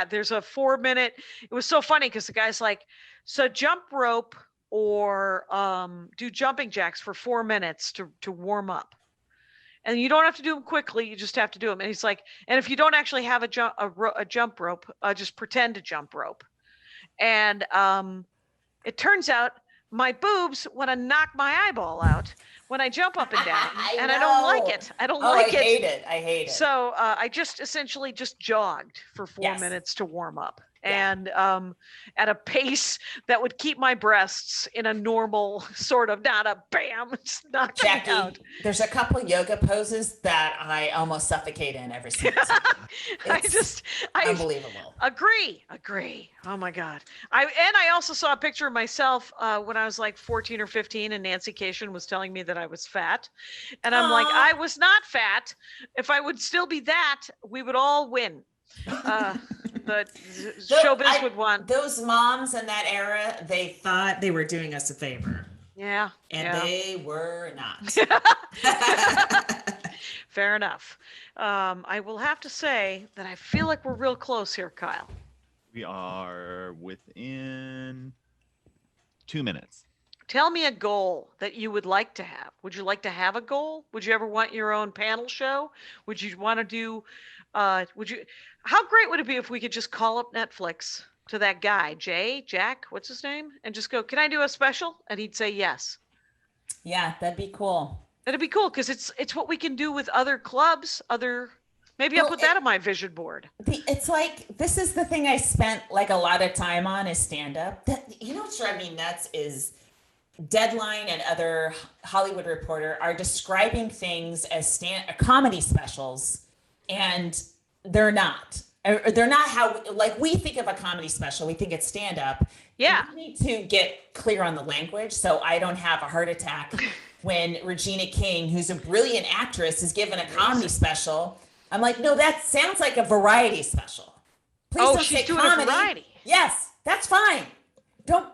there's a 4-minute. It was so funny because the guy's like, so jump rope or do jumping jacks for 4 minutes to warm up. And you don't have to do them quickly. You just have to do them. And he's like, and if you don't actually have a jump rope, just pretend to jump rope. And it turns out my boobs want to knock my eyeball out when I jump up and down. I don't like it. I hate it. So I just essentially just jogged for 4 minutes to warm up. And at a pace that would keep my breasts in a normal sort of, not a bam, not Jackie, out. There's a couple yoga poses that I almost suffocate in every single time. It's unbelievable. Agree. Oh my God. I also saw a picture of myself when I was like 14 or 15, and Nancy Cation was telling me that I was fat. And I'm like, I was not fat. If I would still be that, we would all win. The showbiz would want. Those moms in that era, they thought they were doing us a favor. Yeah. And they were not. Fair enough. I will have to say that I feel like we're real close here, Kyle. We are within 2 minutes. Tell me a goal that you would like to have. Would you like to have a goal? Would you ever want your own panel show? Would you want to do, how great would it be if we could just call up Netflix to that guy, Jack, what's his name? And just go, can I do a special? And he'd say yes. Yeah, that'd be cool. That'd be cool because it's what we can do with other clubs, maybe I'll put that on my vision board. It's like, this is the thing I spent like a lot of time on is stand-up. What's driving me nuts is Deadline and other Hollywood Reporter are describing things as comedy specials, and they're not. They're not how, like, we think of a comedy special. We think it's stand-up. Yeah. We need to get clear on the language so I don't have a heart attack when Regina King, who's a brilliant actress, is given a comedy special. I'm like, no, that sounds like a variety special. Please don't she's say doing comedy. A variety. Yes, that's fine. Don't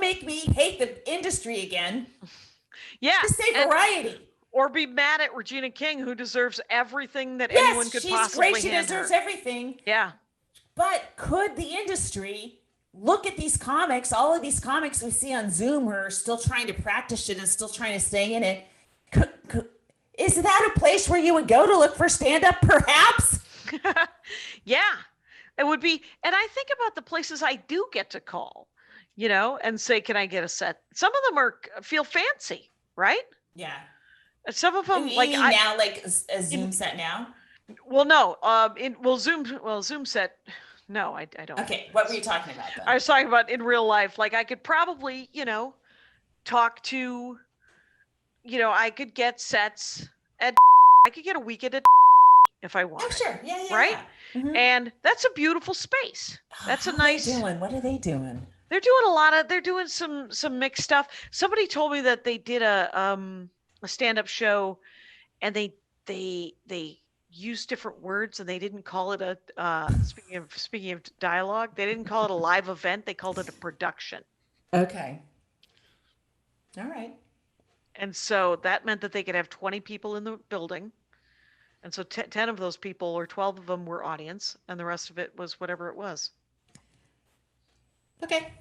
make me hate the industry again. Yeah. Just say variety. Or be mad at Regina King, who deserves everything that anyone could possibly she's great. She deserves everything. Yeah. But could the industry look at these comics. All of these comics we see on Zoom are still trying to practice it and still trying to stay in it. Is that a place where you would go to look for stand-up, perhaps? Yeah, it would be. And I think about the places I do get to call, and say, can I get a set? Some of them feel fancy, right? Yeah. And some of them, now, like a Zoom set now? Well, no. Zoom set. No, I don't. Okay, what were you talking about then? I was talking about in real life. Like I could probably, talk to, I could get sets at, I could get a weekend at if I want. Oh, sure. Yeah. Right? Yeah. Mm-hmm. And that's a beautiful space. That's a nice. What are they doing? They're doing some mixed stuff. Somebody told me that they did a stand-up show and they used different words and they didn't call it a speaking of dialogue, they didn't call it a live event, they called it a production. Okay. All right. And so that meant that they could have 20 people in the building. And so 10 of those people or 12 of them were audience and the rest of it was whatever it was. Okay.